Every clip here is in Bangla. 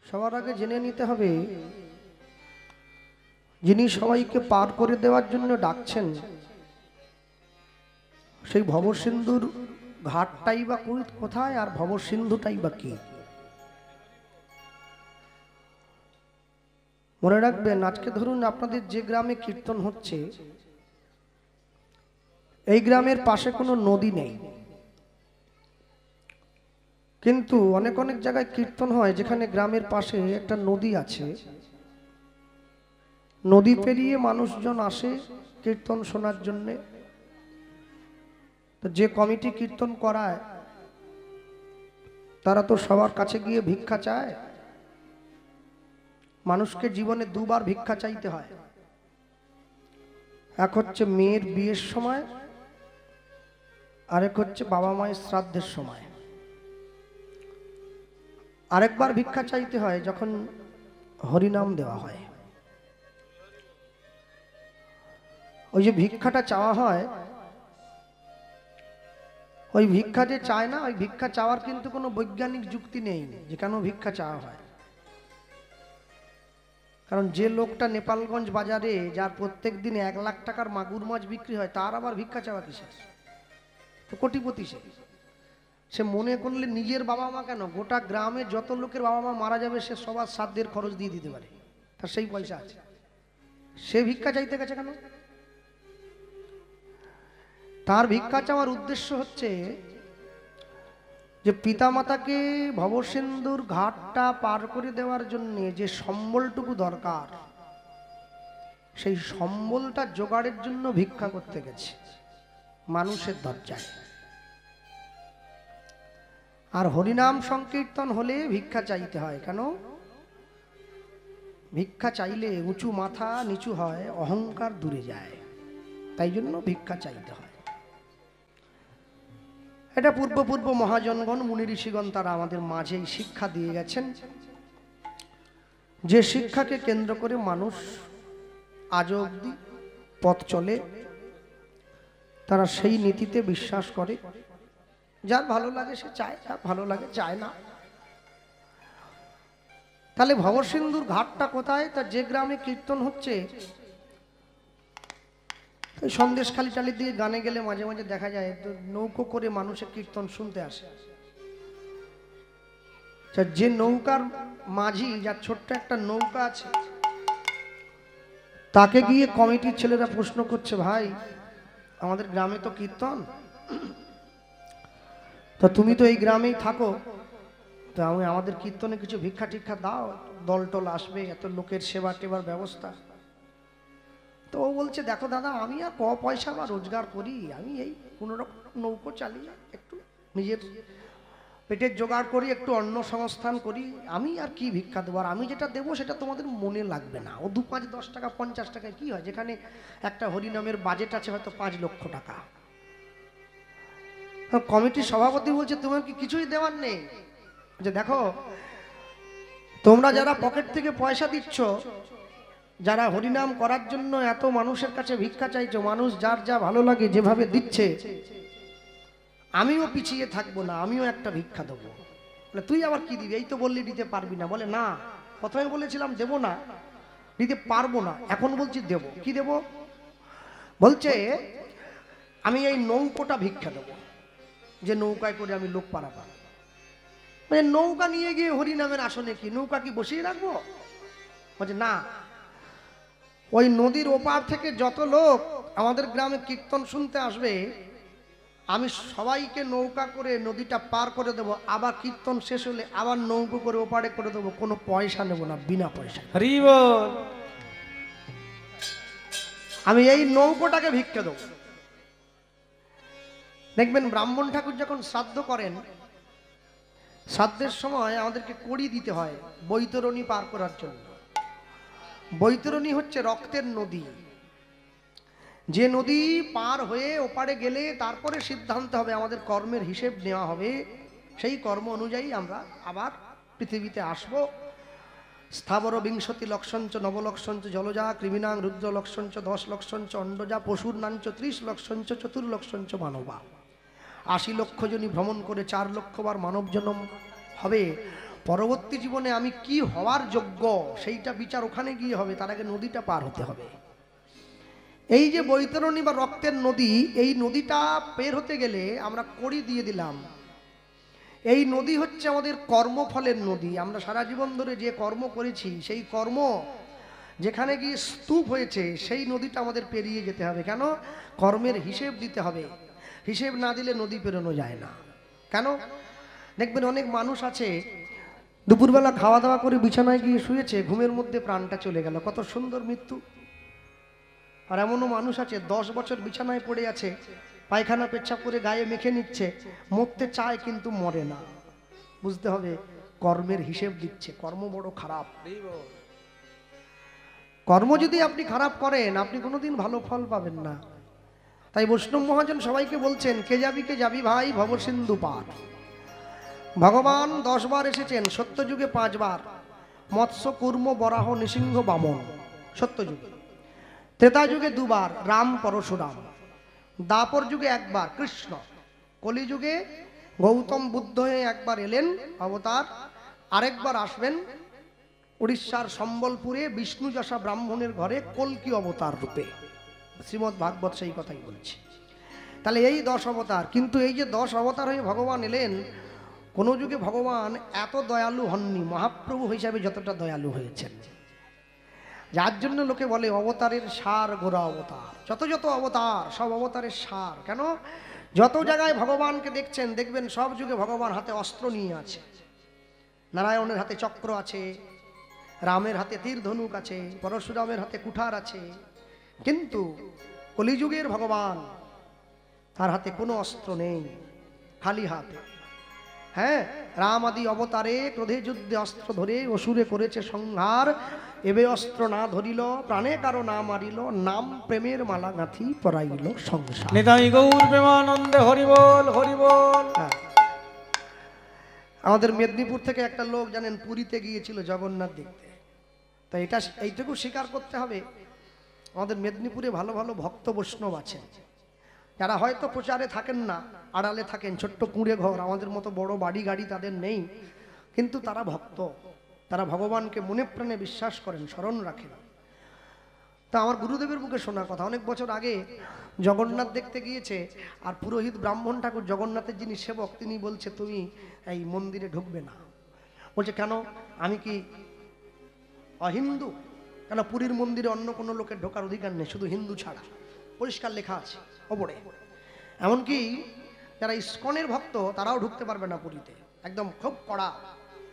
সবার আগে জেনে নিতে হবে যিনি সবাইকে পার করে দেওয়ার জন্য ডাকছেন সেই ভবসিন্ধুর ঘাটটাই বা কোথায় আর ভবসিন্ধুটাই বা কি। মনে রাখবেন, আজকে ধরুন আপনাদের যে গ্রামে কীর্তন হচ্ছে এই গ্রামের পাশে কোনো নদী নেই, কিন্তু অনেক অনেক জায়গায় কীর্তন হয় যেখানে গ্রামের পাশে একটা নদী আছে। নদী পেরিয়ে মানুষজন আসে কীর্তন শোনার জন্যে। তো যে কমিটি কীর্তন করায় তারা তো সবার কাছে গিয়ে ভিক্ষা চায়। মানুষকে জীবনে দুবার ভিক্ষা চাইতে হয়, এক হচ্ছে মেয়ের বিয়ের সময়, আরেক হচ্ছে বাবা মায়ের শ্রাদ্ধের সময়। আরেকবার ভিক্ষা চাইতে হয় যখন হরিনাম দেওয়া হয়। ওই যে ভিক্ষাটা চাওয়া হয়, ওই ভিক্ষা যে চায় না, ওই ভিক্ষা চাওয়ার কিন্তু কোনো বৈজ্ঞানিক যুক্তি নেই যে কেন ভিক্ষা চাওয়া হয়। কারণ যে লোকটা নেপালগঞ্জ বাজারে যার প্রত্যেক দিন 1 লাখ টাকার মাগুর মাছ বিক্রি হয়, তার আবার ভিক্ষা চাওয়া কিসের? তো কোটিপতি সে মনে করলে নিজের বাবা মা কেন, গোটা গ্রামে যত লোকের বাবা মা মারা যাবে সে সবার শ্রাদ্ধের খরচ দিয়ে দিতে পারে, তার সেই পয়সা আছে। সে ভিক্ষা চাইতে গেছে কেন? তার ভিক্ষা চাওয়ার উদ্দেশ্য হচ্ছে যে পিতামাতাকে ভবসিন্ধুর ঘাটটা পার করে দেওয়ার জন্য যে সম্বলটুকু দরকার, সেই সম্বলটা জোগাড়ের জন্য ভিক্ষা করতে গেছে মানুষের দরজায়। আর হরিনাম সংকীর্তন হলে ভিক্ষা চাইতে হয় কেন? ভিক্ষা চাইলে উঁচু মাথা নিচু হয়, অহংকার দূরে যায়, তাই জন্য ভিক্ষা চাইতে হয়। এটা পূর্ব মহাজনগণ মুনি ঋষিগণ তারা আমাদের মাঝেই শিক্ষা দিয়ে গেছেন, যে শিক্ষাকে কেন্দ্র করে মানুষ আজ অবধি পথ চলে। তারা সেই নীতিতে বিশ্বাস করে, যার ভালো লাগে সে চায়, যার ভালো লাগে চায় না। তাহলে ভবসিন্ধুর ঘাটটা কোথায়? তা যে গ্রামে কীর্তন হচ্ছে সন্দেশখালী টালি দিয়ে গানে গেলে মাঝে মাঝে দেখা যায় তো নৌকো করে মানুষের কীর্তন শুনতে আসে। যে নৌকার মাঝি, যার ছোট্ট একটা নৌকা আছে, তাকে গিয়ে কমিটির ছেলেরা প্রশ্ন করছে, ভাই আমাদের গ্রামে তো কীর্তন, তো তুমি তো এই গ্রামেই থাকো, তো আমাদের কীর্তনে কিছু ভিক্ষা টিক্ষা দাও, দল টল আসবে, এত লোকের সেবা টেবার ব্যবস্থা। তো ও বলছে, দেখো দাদা, আমি আর পয়সা বা রোজগার করি, আমি এই কোনোরকম নৌকো চালিয়ে একটু নিজের পেটের জোগাড় করি, একটু অন্ন সংস্থান করি, আমি আর কি ভিক্ষা দেবো? আর আমি যেটা দেবো সেটা তোমাদের মনে লাগবে না। ও 2, 5, 10 টাকা 50 টাকায় কি হয়, যেখানে একটা হরিনামের বাজেট আছে হয়তো 5 লক্ষ টাকা। কমিটির সভাপতি বলছে, তোমার কি কিছুই দেওয়ার নেই? যে দেখো, তোমরা যারা পকেট থেকে পয়সা দিচ্ছ, যারা হরিনাম করার জন্য এত মানুষের কাছে ভিক্ষা চাইছো, মানুষ যার যা ভালো লাগে যেভাবে দিচ্ছে, আমিও পিছিয়ে থাকবো না, আমিও একটা ভিক্ষা দেবো। বলে, তুই আবার কি দিবি? এই তো বললি দিতে পারবি না। বলে, না, প্রথমে বলেছিলাম দেবো না, দিতে পারবো না, এখন বলছি দেবো। কি দেবো? বলছে, আমি এই নৌকোটা ভিক্ষা দেবো, যে নৌকায় করে আমি লোক পারাবো। মানে নৌকা নিয়ে গিয়ে হরিনামের আসনে কি নৌকা কি বসিয়ে রাখবো? বলছে, না, ওই নদীর ওপার থেকে যত লোক আমাদের গ্রামে কীর্তন শুনতে আসবে, আমি সবাইকে নৌকা করে নদীটা পার করে দেবো, আবার কীর্তন শেষ হলে আবার নৌকো করে ওপারে করে দেবো, কোনো পয়সা নেবো না, বিনা পয়সা। আমি এই নৌকোটাকে ভিক্ষা দেবো। দেখবেন ব্রাহ্মণ ঠাকুর যখন শ্রাদ্ধ করেন, শ্রাদ্ধের সময় আমাদেরকে কড়ি দিতে হয় বৈতরণী পার করার জন্য। বৈতরণী হচ্ছে রক্তের নদী, যে নদী পার হয়ে ওপারে গেলে তারপরে সিদ্ধান্ত হবে, আমাদের কর্মের হিসেব নেওয়া হবে, সেই কর্ম অনুযায়ী আমরা আবার পৃথিবীতে আসব। স্থাবর বিংশতি লক্ষঞ্চ নবলক্ষঞ্চ জলজা কৃমিনাং রুদ্র লক্ষঞ্চ 10 লক্ষঞ্চ অন্ডজা পশুর নাঞ্চ 30 লক্ষঞ্চ চতুর্লক্ষঞ্চ মানবা। 80 লক্ষ জনই ভ্রমণ করে 4 লক্ষবার মানব জন্ম হবে। পরবর্তী জীবনে আমি কি হওয়ার যোগ্য সেইটা বিচার ওখানে গিয়ে হবে, তার আগে নদীটা পার হতে হবে। এই যে বৈতরণী বা রক্তের নদী, এই নদীটা পের হতে গেলে আমরা কড়ি দিয়ে দিলাম। এই নদী হচ্ছে আমাদের কর্মফলের নদী। আমরা সারা জীবন ধরে যে কর্ম করেছি সেই কর্ম যেখানে গিয়ে স্তূপ হয়েছে সেই নদীটা আমাদের পেরিয়ে যেতে হবে। কেন? কর্মের হিসেব দিতে হবে। হিসেব না দিলে নদী পেরোনো যায় না। কেন? দেখবেন অনেক মানুষ আছে দুপুরবেলা খাওয়া দাওয়া করে বিছানায় গিয়ে শুয়েছে, ঘুমের মধ্যে প্রাণটা চলে গেল, কত সুন্দর মৃত্যু। আর এমনও মানুষ আছে 10 বছর বিছানায় পড়ে আছে, পায়খানা পেচ্ছাপ করে গায়ে মেখে নিচ্ছে, মরতে চায় কিন্তু মরে না। বুঝতে হবে কর্মের হিসেব দিচ্ছে। কর্ম বড় খারাপ। কর্ম যদি আপনি খারাপ করেন আপনি কোনোদিন ভালো ফল পাবেন না। তাই বৈষ্ণব মহাজন সবাইকে বলছেন, কে যাবি ভাই ভবসিন্ধু পার। ভগবান 10 বার এসেছেন, সত্যযুগে 5 বার, মৎস্য কুর্ম বরাহ নৃসিংহ বামন সত্যযুগে। ত্রেতা যুগে 2 বার রাম পরশুরাম। দাপর যুগে 1 বার কৃষ্ণ। কলিযুগে গৌতম বুদ্ধ হয়ে 1 বার এলেন অবতার, আরেকবার আসবেন উড়িষ্যার সম্বলপুরে বিষ্ণু যশা ব্রাহ্মণের ঘরে কল্কি অবতার রূপে। শ্রীমদ্ ভাগবত সেই কথাই বলছে। তাহলে এই 10 অবতার। কিন্তু এই যে 10 অবতার হয়ে ভগবান এলেন, কোনো যুগে ভগবান এত দয়ালু হননি মহাপ্রভু হিসাবে যতটা দয়ালু হয়েছেন। যার জন্য লোকে বলে অবতারের সার গোরা অবতার। যত যত অবতার সব অবতারের সার। কেন? যত জায়গায় ভগবানকে দেখছেন দেখবেন সব যুগে ভগবান হাতে অস্ত্র নিয়ে আছে। নারায়ণের হাতে চক্র আছে, রামের হাতে তীর ধনুক আছে, পরশুরামের হাতে কুঠার আছে। কিন্তু কলিযুগের ভগবান তার হাতে কোনো অস্ত্র নেই, খালি হাতে। হ্যাঁ, রাম আদি অবতারে ক্রোধে যুদ্ধে অস্ত্র ধরে অসুরে করেছে সংহার। এবে অস্ত্র না ধরিল প্রাণে কারো না মারিল, নাম প্রেমের মালা গাঁথি পরাইল সংসার। নিতাই গৌর প্রেমানন্দে হরি বল হরি বল। আমাদের মেদিনীপুর থেকে একটা লোক জানেন পুরীতে গিয়েছিল জগন্নাথ দেখতে। তো এটা এইটুকু স্বীকার করতে হবে, আমাদের মেদিনীপুরে ভালো ভালো ভক্ত বৈষ্ণব আছেন, যারা হয়তো প্রচারে থাকেন না, আড়ালে থাকেন, ছোট্ট কুঁড়ে ঘর, আমাদের মতো বড় বাড়ি গাড়ি তাদের নেই, কিন্তু তারা ভক্ত। তারা ভগবানকে মনে প্রাণে বিশ্বাস করেন, স্মরণ রাখেন। তা আমার গুরুদেবের মুখে শোনা কথা, অনেক বছর আগে জগন্নাথ দেখতে গিয়েছে, আর পুরোহিত ব্রাহ্মণ ঠাকুর জগন্নাথের যিনি সেবক তিনি বলছে তুমি এই মন্দিরে ঢুকবে না। বলছে কেন? আমি কি অহিন্দু? কেন? পুরীর মন্দিরে অন্য কোনো লোকের ঢোকার অধিকার নেই, শুধু হিন্দু ছাড়া, পরিষ্কার লেখা আছে ওপরে। এমনকি যারা ইস্কনের ভক্ত তারাও ঢুকতে পারবে না পুরীতে, একদম খুব কড়া।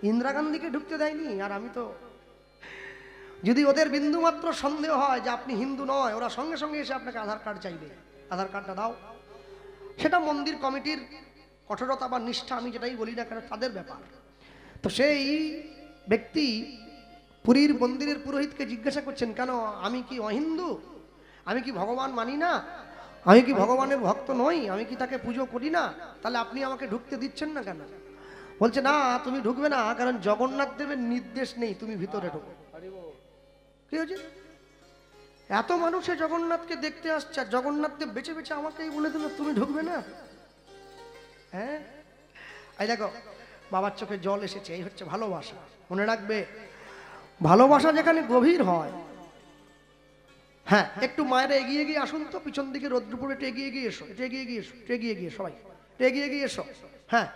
ইন্দিরা গান্ধীকে ঢুকতে দেয়নি। আর আমি তো, যদি ওদের বিন্দু মাত্র সন্দেহ হয় যে আপনি হিন্দু নয়, ওরা সঙ্গে সঙ্গে এসে আপনাকে আধার কার্ড চাইবে, আধার কার্ডটা দাও। সেটা মন্দির কমিটির কঠোরতা বা নিষ্ঠা, আমি যেটাই বলি না কেন, তাদের ব্যাপার। তো সেই ব্যক্তি পুরীর মন্দিরের পুরোহিতকে জিজ্ঞাসা করছেন, কেন আমি কি অহিন্দু? আমি কি ভগবান মানি না? আমি কি ভগবানের ভক্ত নই? আমি কি তাকে পুজো করি না? তাহলে আপনি আমাকে ঢুকতে দিচ্ছেন না কেন? বলছে না, তুমি ঢুকবে না, কারণ জগন্নাথ দেবের নির্দেশ নেই তুমি ভিতরে ঢুকো। কি হয়েছে? এত মানুষে জগন্নাথকে দেখতে আসছে, আর জগন্নাথ দেব বেছে বেছে আমাকেই বলে দিল তুমি ঢুকবে না। হ্যাঁ, এই দেখো বাবার চোখে জল এসেছে। এই হচ্ছে ভালোবাসা। মনে রাখবে, ভালোবাসা যেখানে গভীর হয়। হ্যাঁ, একটু মায়েরা এগিয়ে গিয়ে আসুন তো, পিছন দিকে রৌদ্রপুরে একটু এগিয়ে গিয়ে এসো, একটু এগিয়ে গিয়ে এসো, একটু এগিয়ে গিয়ে সবাই এগিয়ে গিয়ে এসো। হ্যাঁ,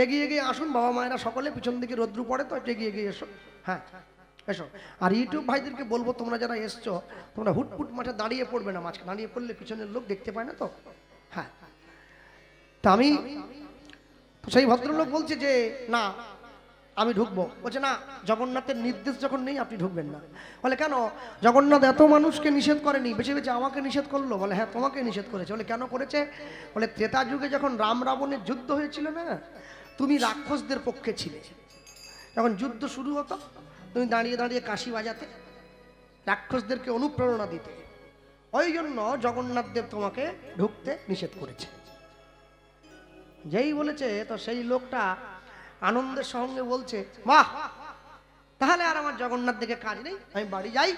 এগিয়ে গিয়ে আসুন বাবা মায়েরা সকলে, পিছন দিকে রৌদ্র পড়ে তো, একটু এগিয়ে গিয়ে এসো। হ্যাঁ এসো। আর ইউটিউব ভাইদেরকে বলবো, তোমরা যারা এসছো তোমরা হুটপুট মাঠে দাঁড়িয়ে পড়বে না, মাঝখানে দাঁড়িয়ে পড়লে পিছনের লোক দেখতে পায় না তো। হ্যাঁ, তা আমি সেই ভদ্রলোক বলছে যে না আমি ঢুকবো। বলছে না, জগন্নাথের নির্দেশ যখন নেই আপনি ঢুকবেন না। বলে কেন? জগন্নাথ এত মানুষকে নিষেধ করেনি, বেছে বেছে আমাকে নিষেধ করলো। বলে হ্যাঁ তোমাকে নিষেধ করেছে। বলে কেন করেছে? বলে ত্রেতা যুগে যখন রাম রাবণের যুদ্ধ হয়েছিল না, তুমি রাক্ষসদের পক্ষে ছিলে। যখন যুদ্ধ শুরু হতো তুমি দাঁড়িয়ে দাঁড়িয়ে কাশি বাজাতে, রাক্ষসদেরকে অনুপ্রেরণা দিতে। ওই জন্য জগন্নাথ দেব তোমাকে ঢুকতে নিষেধ করেছে। যেই বলেছে তো সেই লোকটা আনন্দের সঙ্গে বলছে, বাহ, তাহলে আর আমার জগন্নাথ দেখে কাজ নেই, আমি বাড়ি যাই।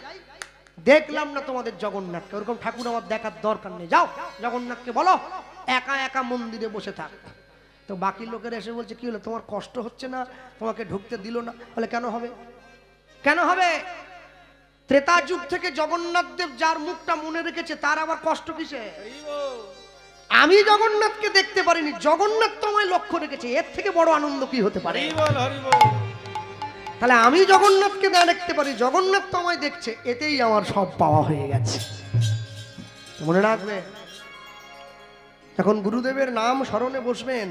দেখলাম না তোমাদের জগন্নাথকে, ওরকম ঠাকুর আমার দেখার দরকার নেই। যাও জগন্নাথকে বলো একা একা মন্দিরে বসে থাক। তো বাকি লোকের এসে বলছে কি হলো, তোমার কষ্ট হচ্ছে না, তোমাকে ঢুকতে দিল না। বলে কেন হবে, কেন হবে? ত্রেতা যুগ থেকে জগন্নাথ দেব যার মুখটা মনে রেখেছে তার আবার কষ্ট কিসে? আমি জগন্নাথকে দেখতে পারিনি, জগন্নাথ তোমায় লক্ষ্য রেখেছে, এর থেকে বড় আনন্দ কি হতে পারে? তাহলে আমি জগন্নাথকে দেখতে পারি, জগন্নাথ তোমায় দেখছে, এতেই আমার সব পাওয়া হয়ে গেছে। মনে রাখবে, যখন গুরুদেবের নাম স্মরণে বসবেন,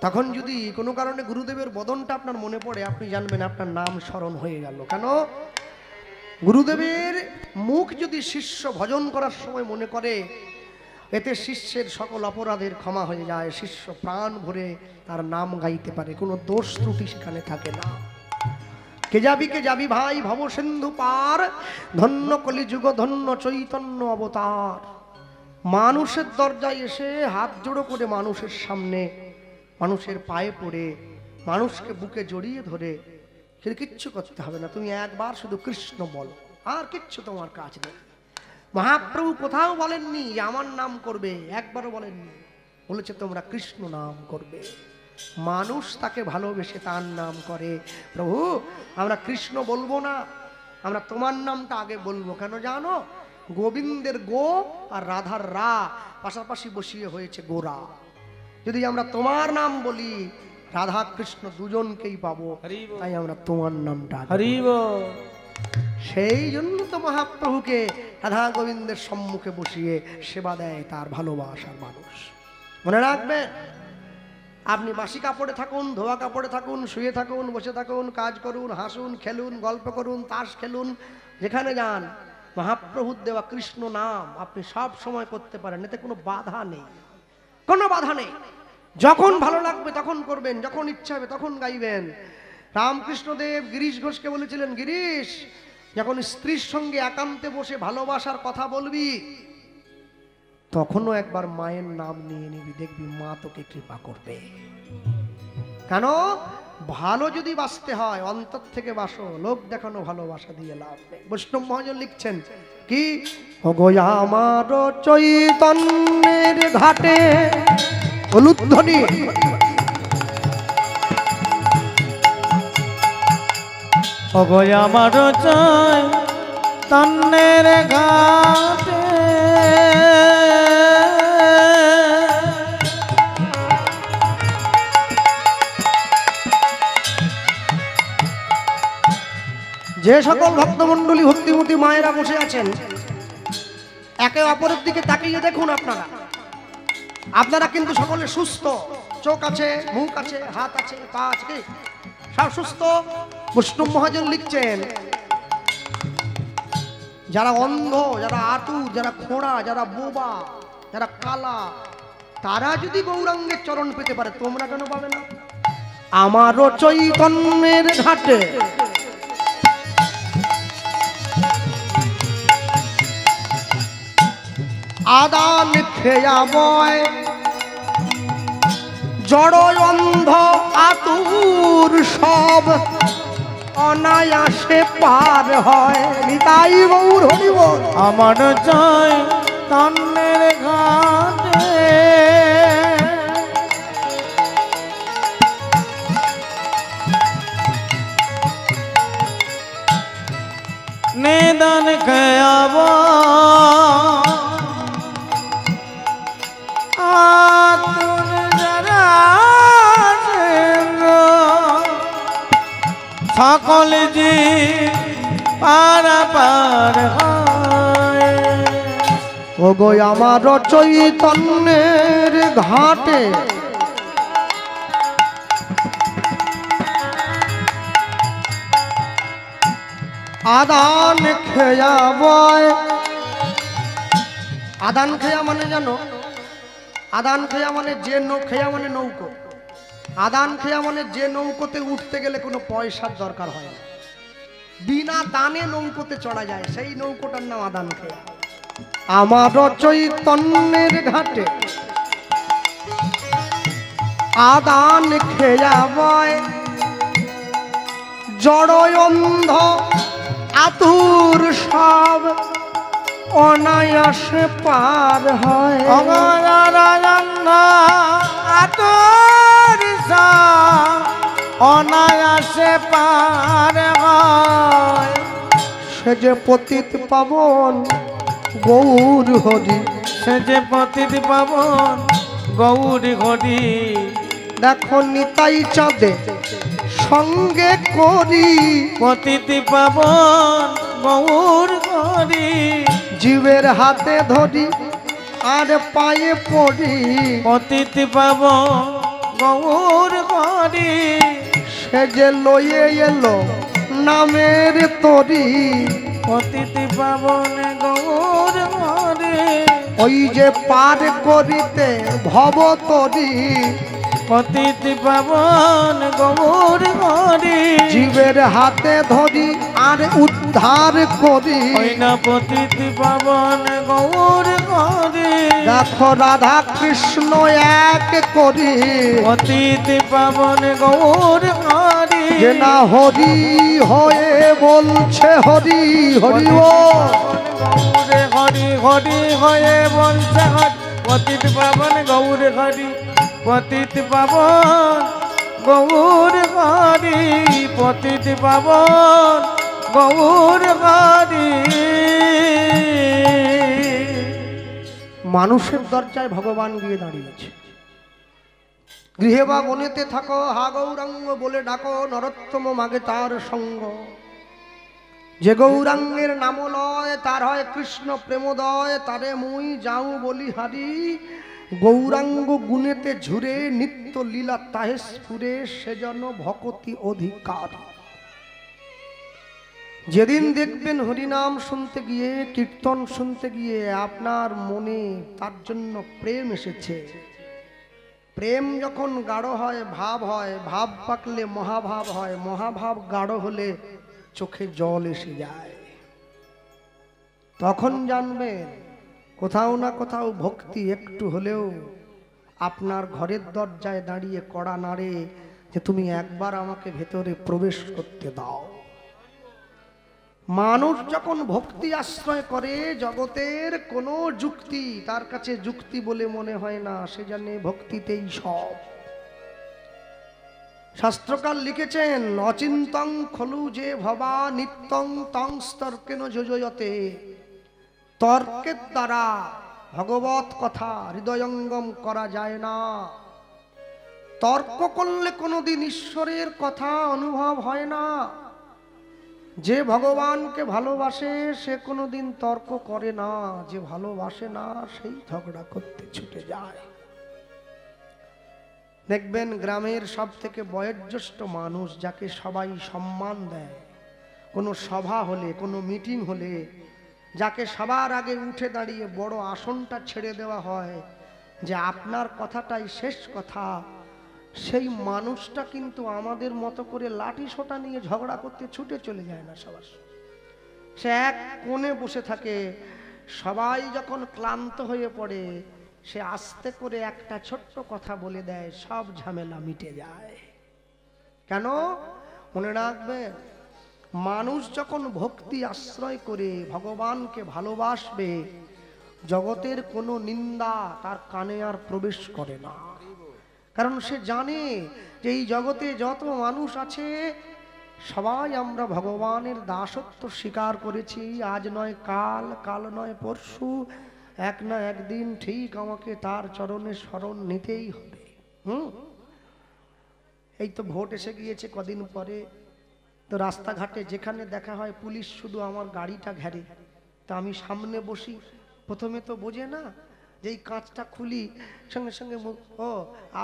তখন যদি কোনো কারণে গুরুদেবের বদনটা আপনার মনে পড়ে, আপনি জানবেন আপনার নাম স্মরণ হয়ে গেল। কেন? গুরুদেবের মুখ যদি শিষ্য ভজন করার সময় মনে করে, এতে শিষ্যের সকল অপরাধের ক্ষমা হয়ে যায়, শিষ্য প্রাণ ভরে তার নাম গাইতে পারে, কোনো দোষ ত্রুটি সেখানে থাকে না। কে যাবি ভাই ভব সিন্ধু পার, ধন্য কলিযুগ ধন্য চৈতন্য অবতার। মানুষের দরজায় এসে হাত জোড়ো করে মানুষের সামনে, মানুষের পায়ে পড়ে, মানুষকে বুকে জড়িয়ে ধরে, সেটা কিচ্ছু করতে হবে না, তুমি একবার শুধু কৃষ্ণ বলো, আর কিচ্ছু তোমার কাজ নেই। মহাপ্রভু কোথাও বলেননি যে আমার নাম করবে, একবারও বলেননি, বলেছে তোমরা কৃষ্ণ নাম করবে। মানুষ তাকে ভালোবেসে তার নাম করে। প্রভু আমরা কৃষ্ণ বলবো না, আমরা তোমার নামটা আগে বলবো। কেন জানো? গোবিন্দের গো আর রাধার রা পাশাপাশি বসিয়ে হয়েছে গোরা। যদি আমরা তোমার নাম বলি, রাধা কৃষ্ণ দুজনকেই পাবো, তাই আমরা তোমার নামটা সেই জন্য তো মহাপ্রভুকে রাধা গোবিন্দের সম্মুখে বসিয়ে সেবা দেয় তার ভালোবাসার মানুষ। মনে রাখবেন, আপনি বাসি কাপড়ে থাকুন, ধোয়া কাপড়ে থাকুন, শুয়ে থাকুন, বসে থাকুন, কাজ করুন, হাসুন, খেলুন, গল্প করুন, তাস খেলুন, যেখানে যান মহাপ্রভুর দেওয়া কৃষ্ণ নাম আপনি সব সময় করতে পারেন, এতে কোনো বাধা নেই, কোনো বাধা নেই। যখন ভালো লাগবে তখন করবেন, যখন ইচ্ছা হবে তখন গাইবেন। রামকৃষ্ণদেব গিরিশ ঘোষকে বলেছিলেন, গিরিশ যখন স্ত্রীর সঙ্গে একান্তে বসে ভালোবাসার কথা বলবি, তখনও একবার মায়ের নাম নিয়ে নিবি, দেখবি মা তোকে কৃপা করবে। কেন? ভালো যদি বাসতে হয় অন্তর থেকে বাসো, লোক দেখানো ভালোবাসা দিয়ে লাভ নেই। বৈষ্ণব মহাজন লিখছেন কি, ওগো আমার চৈতন্যের ঘাটে, হলুধ্বনি, ওগো আমার চৈতন্যের ঘাটে, যে সকল ভক্তমণ্ডলী ভক্তিমতী মায়েরা বসে আছেন, একে অপরের দিকে তাকিয়ে দেখুন। আপনারা কিন্তু সকলে সুস্থ, চোখ আছে, মুখ আছে, হাত আছে, পা আছে, সব সুস্থ। বৈষ্ণব মহাজন লিখছেন, যারা অন্ধ, যারা আতুর, যারা খোঁড়া, যারা বোবা, যারা কালা, তারা যদি গৌরাঙ্গের চরণ পেতে পারে, তোমরা কেন পাবে না? আমারও চৈতন্যের ঘাটে আদান খেয়া বয়, জড় অন্ধ আতুর সব অনায়াসে পার হয়। নিতাই গৌর হরি বল। আমার চৈতন্যের ঘাটে, নিদান খেয়াব আতুর যারা সকল জি পারাপার হয়। ওগো আমার চৈতন্যের ঘাটে, আদান খেয়া বয়। আদান খেয়া মানে জানো? আদান খেয়া মানে যে খেয়া মানে নৌকো। আদান খেয়া মানে যে নৌকোতে উঠতে গেলে কোনো পয়সার দরকার হয় না, বিনা দানে নৌকোতে চড়া যায়, সেই নৌকোটার নাম আদান খেয়া। আমার চৈতন্যের ঘাটে আদান খেয়া বয়, জড় অন্ধ আতুর সব অনায়াসে পার হয়। আতর অনায়াসে পার হয়। সে যে পতিত পাবন গৌর হরি, সে যে পতিত পাবন গৌর হরি। দেখো নিতাই চাঁদে সঙ্গে করি, পতিত পাবন গৌর হরি। জীবের হাতে ধরি আর পায়ে পড়ি, পতিত পাবন গৌর হরি। সে যে লয়ে এলো নামের তরি, পতিত পাবন গৌর হরি। ওই যে পার করিতে ভব তরি, পতিত পাবন গৌর হরি। জীবের হাতে ধরি আর উদ্ধার করি। ওই না পতিত পাবন গৌর হরি। দেখো রাধা কৃষ্ণ এক করি, পতিত পাবন গৌর হরি। যে না হরি হয়ে বলছে হরি হরি বল। গৌর হরি হরি হয়ে বলছে হরি। পতিত পাবন গৌর হরি। পতিত পাবন গৌর হরি। পতিত পাবন গৌর হরি। মানুষের দরজায় ভগবান গিয়ে দাঁড়িয়েছে। গৃহে বা বনেতে থাকো হা গৌরাঙ্গ বলে ডাকো, নরোত্তম মাগে তার সঙ্গ। যে গৌরাঙ্গের নাম লয় তার হয় কৃষ্ণ প্রেমোদয়, তারে মুই যাও বলি হারি। গৌরাঙ্গ গুণেতে ঝুরে নিত্য লীলা তাহে স্ফুরে, সেজন ভকতি অধিকার। যেদিন দেখবেন হরিনাম শুনতে গিয়ে, কীর্তন শুনতে গিয়ে আপনার মনে তার জন্য প্রেম এসেছে, প্রেম যখন গাঢ় হয় ভাব হয়, ভাব পাকলে মহাভাব হয়, মহাভাব গাঢ় হলে চোখে জল এসে যায়, তখন জানবেন কোথাও না কোথাও ভক্তি একটু হলেও আপনার ঘরের দরজায় দাঁড়িয়ে কড়া নাড়ে যে তুমি একবার আমাকে ভেতরে প্রবেশ করতে দাও। মানুষ যখন ভক্তি আশ্রয় করে, জগতের কোনো যুক্তি তার কাছে যুক্তি বলে মনে হয় না, সে জানে ভক্তিতেই সব। শাস্ত্রকার লিখেছেন অচিন্তং খলু যে ভবা নিত্যং তং স্তর্কেন যোজয়তে। তর্কের দ্বারা ভগবত কথা হৃদয়ঙ্গম করা যায় না। তর্ক করলে কোনোদিন ঈশ্বরের কথা অনুভব হয় না। যে ভগবানকে ভালোবাসে সে কোনোদিন তর্ক করে না, যে ভালোবাসে না সেই ঝগড়া করতে ছুটে যায়। দেখবেন গ্রামের সব থেকে বয়োজ্যেষ্ঠ মানুষ যাকে সবাই সম্মান দেয়, কোনো সভা হলে কোনো মিটিং হলে যাকে সবার আগে উঠে দাঁড়িয়ে বড় আসনটা ছেড়ে দেওয়া হয় যে আপনার কথাটাই শেষ কথা, সেই মানুষটা কিন্তু আমাদের মতো করে লাঠি সোটা নিয়ে ঝগড়া করতে ছুটে চলে যায় না সবার। সে এক কোণে বসে থাকে, সবাই যখন ক্লান্ত হয়ে পড়ে সে আস্তে করে একটা ছোট্ট কথা বলে দেয়, সব ঝামেলা মিটে যায়। কেন? মনে রাখবেন, মানুষ যখন ভক্তি আশ্রয় করে ভগবানকে ভালোবাসবে, জগতের কোনো নিন্দা তার কানে আর প্রবেশ করে না। কারণ সে জানে যে এই জগতে যত মানুষ আছে সবাই আমরা ভগবানের দাসত্ব স্বীকার করেছি। আজ নয় কাল, কাল নয় পরশু, এক না একদিন ঠিক আমাকে তার চরণে শরণ নিতেই হবে। এই তো ভোট এসে গিয়েছে কদিন পরে, তো রাস্তাঘাটে যেখানে দেখা হয় পুলিশ শুধু আমার গাড়িটা ঘেরে, তা আমি সামনে বসি। প্রথমে তো বোঝে না, যেই কাঁচটা খুলি সঙ্গে সঙ্গে ও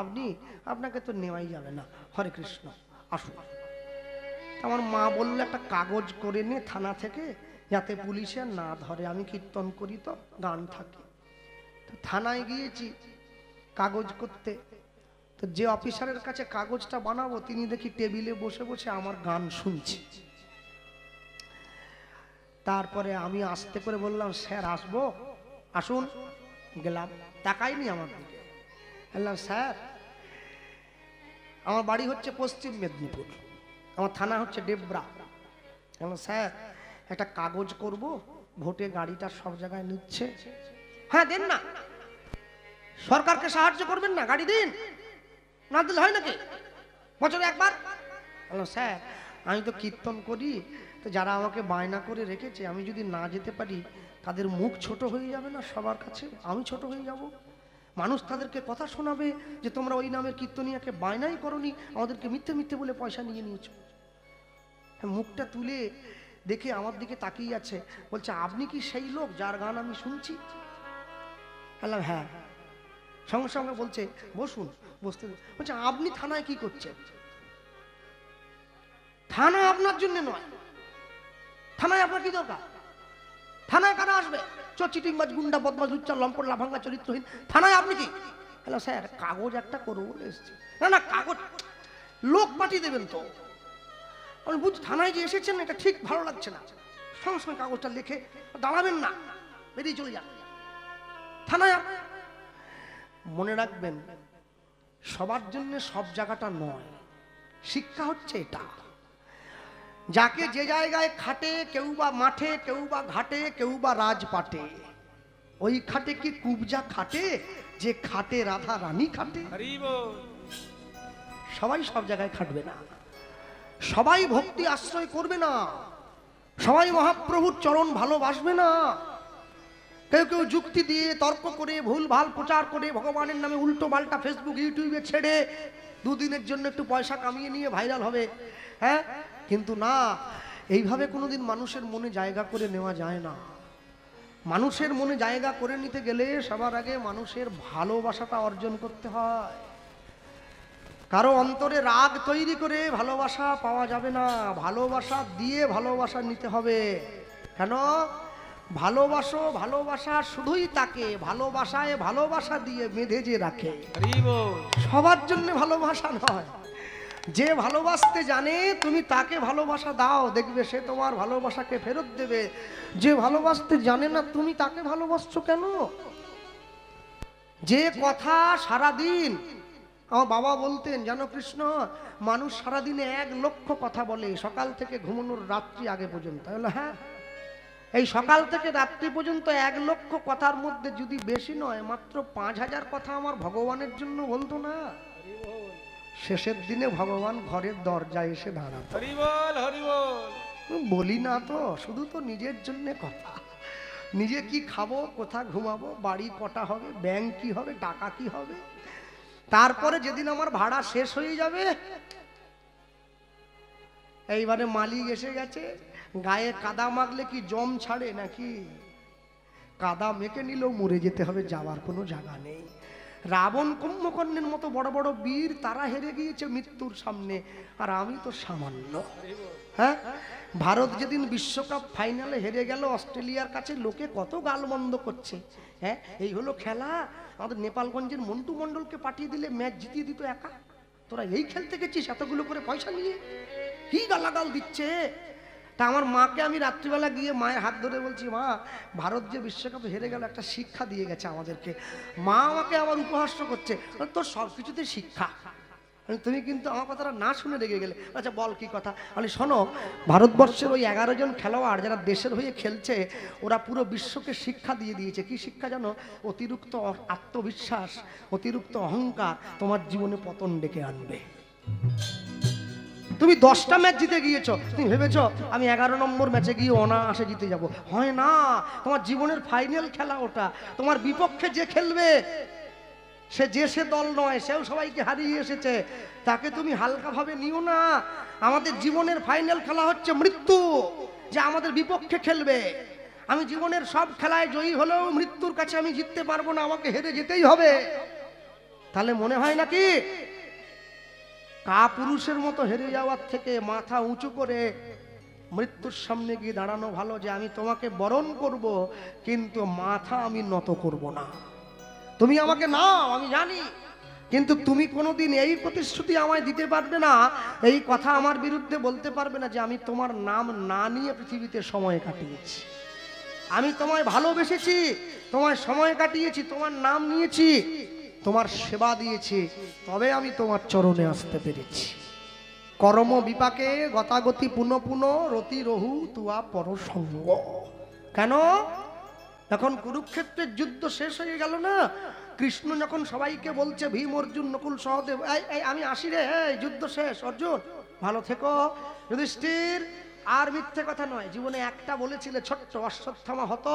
আপনি, আপনাকে তো নেওয়াই যাবে না, হরে কৃষ্ণ আসুন। আমার মা বললো একটা কাগজ করে নে থানা থেকে, যাতে পুলিশে না ধরে, আমি কীর্তন করি তো গান থাকে। তো থানায় গিয়েছি কাগজ করতে, তো যে অফিসারের কাছে কাগজটা বানাবো তিনি দেখি টেবিলে বসে বসে আমার গান শুনছে। তারপরে আমি আস্তে করে বললাম, স্যার আসবো? আসুন। গেলাম, তাকাইনি আমার দিকে, বললাম স্যার আমার বাড়ি হচ্ছে পশ্চিম মেদিনীপুর, আমার থানা হচ্ছে ডেবরা। বললাম স্যার একটা কাগজ করব, ভোটে গাড়িটা সব জায়গায় নিচ্ছে। হ্যাঁ দেন না, সরকারকে সাহায্য করবেন না, গাড়ি দিন। না দিলে হয় নাকি? বছরে একবার। বললাম স্যার আমি তো কীর্তন করি, তো যারা আমাকে বায়না করে রেখেছে আমি যদি না যেতে পারি তাদের মুখ ছোট হয়ে যাবে না সবার কাছে? আমি ছোট হয়ে যাব, মানুষ তাদেরকে কথা শোনাবে যে তোমরা ওই নামের কীর্তনিয়াকে বায়নাই করনি, আমাদেরকে মিথ্যে মিথ্যে বলে পয়সা নিয়ে নিয়েছো। মুখটা তুলে দেখে আমার দিকে তাকিয়ে আছে, বলছে আপনি কি সেই লোক যার গান আমি শুনছি? বললাম হ্যাঁ। সঙ্গে সঙ্গে বলছে বসুন। বসতে বলছে আপনি থানায় কি করছেন? থানা আপনার জন্য নয়, থানায় আপনার কি দরকার? থানায় কারা আসবে? চিটিংবাজ, গুন্ডা, বদমাশ, লুচ্চা, লম্পট, লাফাঙ্গা, চরিত্রহীন, থানায় আপনি কি? হ্যালো স্যার কাগজ একটা করবো বলে এসেছি। না না কাগজ লোক পাঠিয়ে দেবেন তো। আমি বুঝ থানায় যে এসেছেন এটা ঠিক ভালো লাগছে না, সঙ্গে সঙ্গে কাগজটা লিখে দাঁড়াবেন না, বেরিয়ে চলে যান থানায়। মনে রাখবেন সবার জন্য সব জায়গাটা নয়। শিক্ষা হচ্ছে এটা, যাকে যে জায়গায় খাটে, কেউ বা মাঠে, কেউ বা ঘাটে, কেউ বা রাজপাটে, ওই খাটে কি কুবজা খাটে যে খাটে রাধা রানী খাটে? সবাই সব জায়গায় খাটবে না, সবাই ভক্তি আশ্রয় করবে না, সবাই মহাপ্রভুর চরণ ভালোবাসবে না। কেউ কেউ যুক্তি দিয়ে তর্ক করে ভুল ভাল প্রচার করে ভগবানের নামে উল্টো পাল্টা ফেসবুক ইউটিউবে ছেড়ে দুদিনের জন্য একটু পয়সা কামিয়ে নিয়ে ভাইরাল হবে। হ্যাঁ, কিন্তু না, এইভাবে কোনোদিন মানুষের মনে জায়গা করে নেওয়া যায় না। মানুষের মনে জায়গা করে নিতে গেলে সবার আগে মানুষের ভালোবাসাটা অর্জন করতে হয়। কারো অন্তরে রাগ তৈরি করে ভালোবাসা পাওয়া যাবে না, ভালোবাসা দিয়ে ভালোবাসা নিতে হবে। কেন? ভালোবাসো, ভালোবাসা শুধুই তাকে ভালোবাসায় ভালোবাসা দিয়ে বেঁধে যে রাখে। সবার জন্য ভালোবাসা নয়, যে ভালোবাসতে জানে তুমি তাকে ভালোবাসা দাও, দেখবে সে তোমার ভালোবাসাকে ফেরত দেবে। যে ভালোবাসতে জানে না তুমি তাকে ভালোবাসছো কেন? যে কথা সারাদিন আমার বাবা বলতেন, জানো কৃষ্ণ, মানুষ সারাদিনে 1,00,000 কথা বলে সকাল থেকে ঘুমানোর রাত্রি আগে পর্যন্ত। হ্যাঁ, এই সকাল থেকে রাত্রি পর্যন্ত 1,00,000 কথার মধ্যে যদি বেশি নয় মাত্র 5,000 কথা আমার ভগবানের জন্য বলতো না, শেষের দিনে ভগবান ঘরের দরজায় এসে দাঁড়াতো। বলি না তো, শুধু তো নিজের জন্য কথা, নিজে কি খাবো, কোথা ঘুমাবো, বাড়ি কটা হবে, ব্যাংক কি হবে, টাকা কি হবে। তারপরে যেদিন আমার ভাড়া শেষ হয়ে যাবে, এইবারে মালিক এসে গেছে, গায়ে কাদা মাখলে কি জম ছাড়ে নাকি? কাদা মেখে নিলেও মরে যেতে হবে, যাওয়ার কোনো জায়গা নেই। রাবণ কুম্ভকর্ণের মতো বড় বড় বীর তারা হেরে গিয়েছে মৃত্যুর সামনে, আর আমি তো সামান্য। হ্যাঁ, ভারত যেদিন বিশ্বকাপ ফাইনালে হেরে গেল অস্ট্রেলিয়ার কাছে, লোকে কত গালমন্দ করছে। হ্যাঁ, এই হলো খেলা। আমাদের নেপালগঞ্জের মন্টু মণ্ডলকে পাঠিয়ে দিলে ম্যাচ জিতিয়ে দিত একা। তোরা এই খেলতে গেছিস এতগুলো করে পয়সা নিয়ে, কি গালাগাল দিচ্ছে। তা আমার মাকে আমি রাত্রিবেলা গিয়ে মায়ের হাত ধরে বলছি, মা ভারত যে বিশ্বকাপে হেরে গেল একটা শিক্ষা দিয়ে গেছে আমাদেরকে। মা আমাকে আবার উপহাস্য করছে, তোর সব কিছুতে শিক্ষা। তুমি কিন্তু আমার কথাটা না শুনে রেগে গেলে। আচ্ছা বল কি কথা? আমি শোনো, ভারতবর্ষের ওই 11 জন খেলোয়াড় যারা দেশের হয়ে খেলছে, ওরা পুরো বিশ্বকে শিক্ষা দিয়ে দিয়েছে। কি শিক্ষা জানো? অতিরিক্ত আত্মবিশ্বাস, অতিরিক্ত অহংকার তোমার জীবনে পতন ডেকে আনবে। তুমি 10টা ম্যাচ জিতে গিয়েছো, তুমি ভেবেছো আমি 11 নম্বর ম্যাচে গিয়ে অনায়াসে জিতে যাব। হয় না, তোমার জীবনের ফাইনাল খেলা ওটা। তোমার বিপক্ষে যে খেলবে সে যে সে দল নয়, সেও সবাইকে হারিয়ে এসেছে, তাকে তুমি হালকা ভাবে নিও না। আমাদের জীবনের ফাইনাল খেলা হচ্ছে মৃত্যু, যে আমাদের বিপক্ষে খেলবে। আমি জীবনের সব খেলায় জয়ী হলেও মৃত্যুর কাছে আমি জিততে পারবো না, আমাকে হেরে যেতেই হবে। তাহলে মনে হয় নাকি কাপুরুষের মতো হেরে যাওয়ার থেকে মাথা উঁচু করে মৃত্যুর সামনে গিয়ে দাঁড়ানো ভালো, যে আমি তোমাকে বরণ করব কিন্তু মাথা আমি নত করব না। তুমি আমাকে নাও আমি জানি, কিন্তু তুমি কোনোদিন এই প্রতিশ্রুতি আমায় দিতে পারবে না, এই কথা আমার বিরুদ্ধে বলতে পারবে না যে আমি তোমার নাম না নিয়ে পৃথিবীতে সময় কাটিয়েছি। আমি তোমায় ভালোবেসেছি, তোমায় সময় কাটিয়েছি, তোমার নাম নিয়েছি, তোমার সেবা দিয়েছি, তবে আমি তোমার চরণে আসতে পেরেছি। কর্ম বিপাকে গতাগতি পুনঃ পুনঃ রতি রহু তুয়া পরসঙ্গ। কেন? এখন কুরুক্ষেত্রের যুদ্ধ শেষ হয়ে গেল না, কৃষ্ণ যখন সবাইকে বলছে ভীম অর্জুন নকুল সহদেব, এই আমি আসি রে, এই যুদ্ধ শেষ, অর্জুন ভালো থেকো। যুধিষ্ঠির আর মিথ্যে কথা নয়, জীবনে একটা বলেছিলে ছোট্ট অশ্বত্থামা হতো,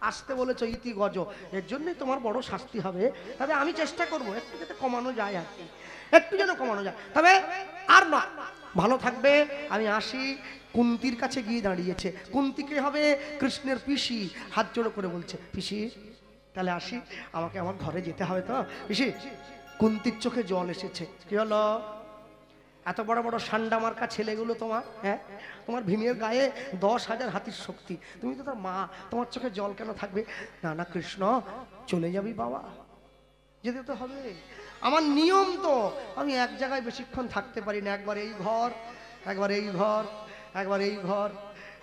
আসতে বলেছ ইতি গজ, এর জন্যই তোমার বড় শাস্তি হবে। তবে আমি চেষ্টা করবো একটু যাতে কমানো যায়, আর কি একটু যেন কমানো যায়, তবে আর না, ভালো থাকবে, আমি আসি। কুন্তির কাছে গিয়ে দাঁড়িয়েছে। কুন্তিকে হবে কৃষ্ণের পিসি, হাত জোড়ো করে বলছে পিসি তাহলে আসি, আমাকে আমার ঘরে যেতে হবে তো পিসি। কুন্তির চোখে জল এসেছে। কি হলো? এত বড় বড় সান্ডা মার্কা ছেলেগুলো তোমার, হ্যাঁ তোমার ভীমের গায়ে 10,000 হাতির শক্তি, তুমি তো তার মা, তোমার চোখে জল কেন থাকবে? না না কৃষ্ণ চলে যাবি বাবা, যেতে তো হবে, আমার নিয়ম তো, আমি এক জায়গায় বেশিক্ষণ থাকতে পারি না, একবার এই ঘর, একবার এই ঘর, একবার এই ঘর,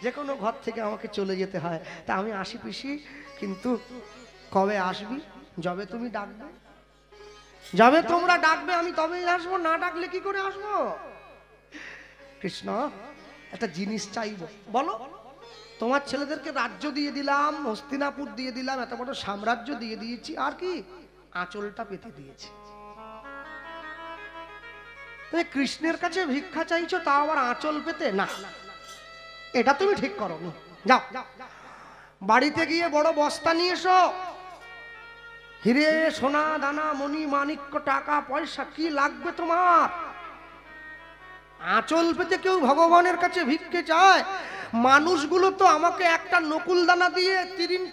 যে কোনো ঘর থেকে আমাকে চলে যেতে হয়। তা আমি আসি পিসি, কিন্তু কবে আসবি? যবে তুমি ডাকবে, যাবে তোমরা ডাকবে আমি তবেই আসবো, না ডাকলে কি করে আসবো? কৃষ্ণ একটা জিনিস চাইবো, বলো। তোমার ছেলেদেরকে রাজ্য দিয়ে দিলাম, হস্তিনাপুর দিয়ে দিলাম, এত বড় সাম্রাজ্য দিয়ে দিয়েছি, আর কি আঁচলটা পেতে দিয়েছি। তুমি কৃষ্ণের কাছে ভিক্ষা চাইছো, তা আবার আঁচল পেতে? না, এটা তুমি ঠিক করো। যাও বাড়িতে গিয়ে বড় বস্তা নিয়ে এসো, হিরে সোনা দানা মণি মাণিক্য টাকা পয়সা কি লাগবে তোমার। আঁচল পেতে কেউ ভগবানের কাছে ভিক্ষে চায়? মানুষগুলো তো আমাকে একটা নকুল দানা দিয়ে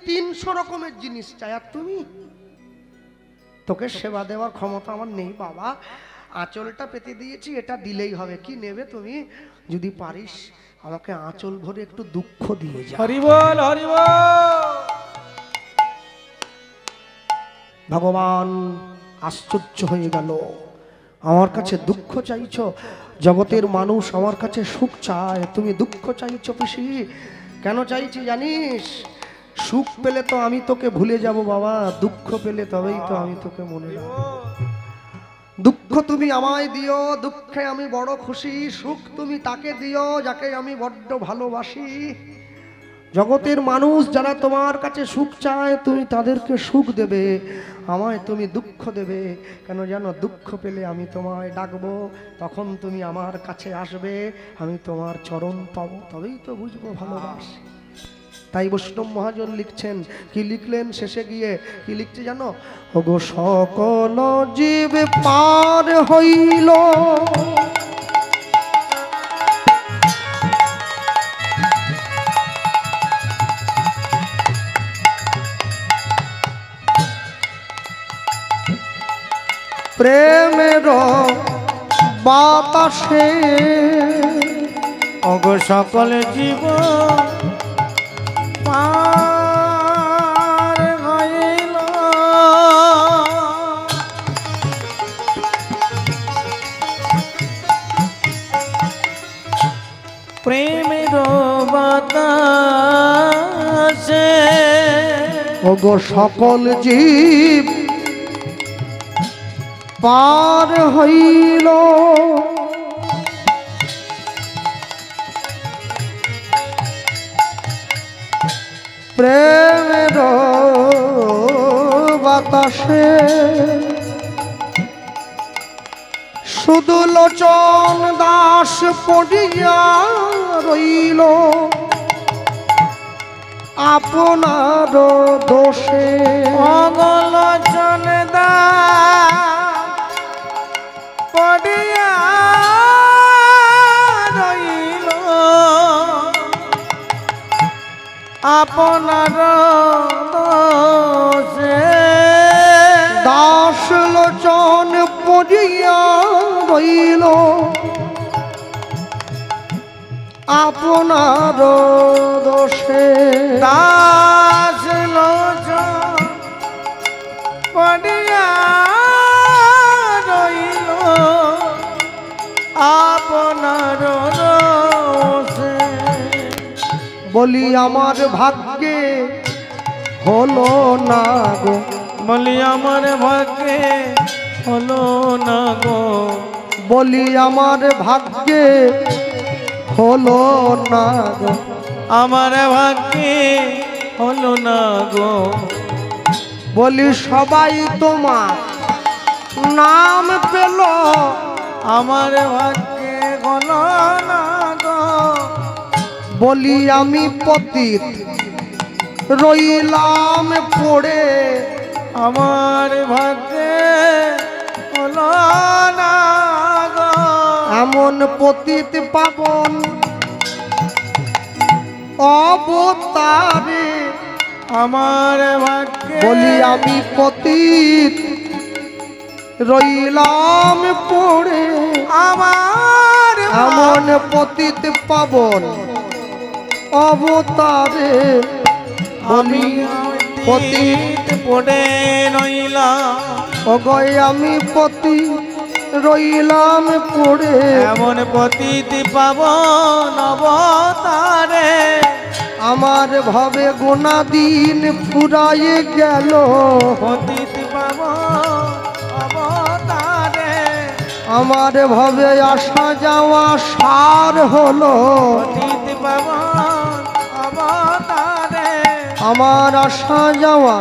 300 রকমের জিনিস চায়, আর তুমি? তোকে সেবা দেওয়ার ক্ষমতা আমার নেই বাবা, আঁচলটা পেতে দিয়েছি, এটা দিলেই হবে। কি নেবে তুমি? যদি পারিস আমাকে আঁচল ভরে একটু দুঃখ দিয়ে যা। হরি বল, হরি বল। ভগবান আশ্চর্য হয়ে গেল, আমার কাছে দুঃখ চাইছো? জগতের মানুষ আমার কাছে সুখ চায়, তুমি দুঃখ চাইছো পিসি? কেন চাইছি জানিস? সুখ পেলে তো আমি তোকে ভুলে যাব বাবা, দুঃখ পেলে তবেই তো আমি তোকে মনে রাখবো। দুঃখ তুমি আমায় দিও, দুঃখে আমি বড় খুশি, সুখ তুমি তাকে দিও যাকে আমি বড্ড ভালোবাসি। জগতের মানুষ যারা তোমার কাছে সুখ চায় তুমি তাদেরকে সুখ দেবে, আমায় তুমি দুঃখ দেবে। কেন জানো? দুঃখ পেলে আমি তোমায় ডাকবো, তখন তুমি আমার কাছে আসবে, আমি তোমার চরণ পাবো, তবেই তো বুঝবো ভালোবাসি। তাই বৈষ্ণব মহাজন লিখছেন, কি লিখলেন শেষে গিয়ে? কি লিখছে জানো? ওগো সকল জীব পার হইল প্রেমের বাতাসে, ওগো সকল জীব পার হইল প্রেমের বাতাসে, ওগো সকল জীব পার হইল প্রেমের বাতাসে, শুধু লোচন দাস পড়িয়া রইল আপনার দোষে। অগলোচন দাস পড়িয়া রইল আপনার দোষে। দাস লোচন পড়িয়া রইল আপনার দোষে। দাস লোচন পড়িয়া রইল আপনার দোষে। বলি আমার ভাগ্যে হলো না গো, বলি আমার ভাগ্যে হলো না গো, বলি আমার ভাগ্যে হলো না গো, আমার ভাগ্যে হলো না গো। বলি সবাই তোমার নাম পেল, আমার ভাগ্যে হলো না গো। বলি আমি পতিত রইলাম পড়ে, আমার ভাগ্যে হলো না গো। এমন পতিত পাবন অবতারে, আমার ভাগ্যে বলি আমি পতিত রইলাম পড়ে, আমার এমন পতিত পাবন অবতারে, আমি পতিত পতিত পড়ে রইলাম। অগয় আমি পতিত রইলাম পড়ে, এমন পতিত পাবন অবতারে, আমার ভবে গোনা দিন ফুরায়ে গেল, পতিত পাবন অবতারে, আমার ভবে আসা যাওয়া সার হলো, পতিত পাবন অবতারে, আমার আসা যাওয়া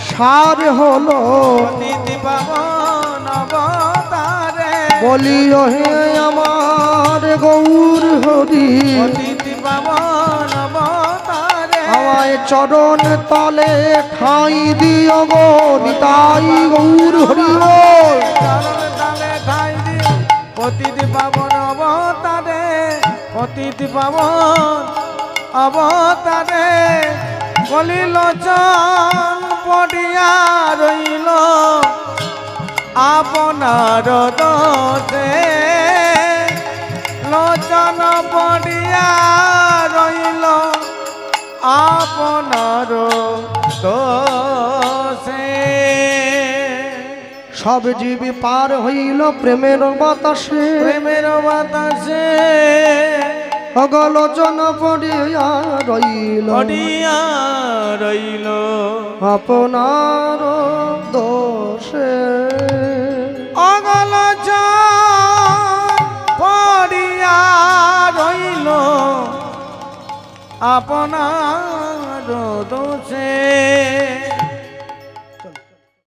সার হলো, পতিত পাবন অবতারে, বলি হে আমার গৌর হরি, পতিত পাবন অবতারে, আমায় চরণ তলে ঠাঁই দিও গো নিতাই গৌর হরি বল। চরণ তলে ঠাঁই দিও, পতিত পাবন অবতারে, পতিত পাবন অবতারে, বলি লোচন পড়িয়া রইল আপনার দোষে, লোচন পড়িয়া রইল আপনার দোষে। সব জীবী পার হইল প্রেমের বাতাসে, প্রেমের বাতাসে অগলোচন পড়িয়া রইল, পড়িয়া রইল আপনার দোষে, অগলোচন পড়িয়া রইল আপনার দোষে।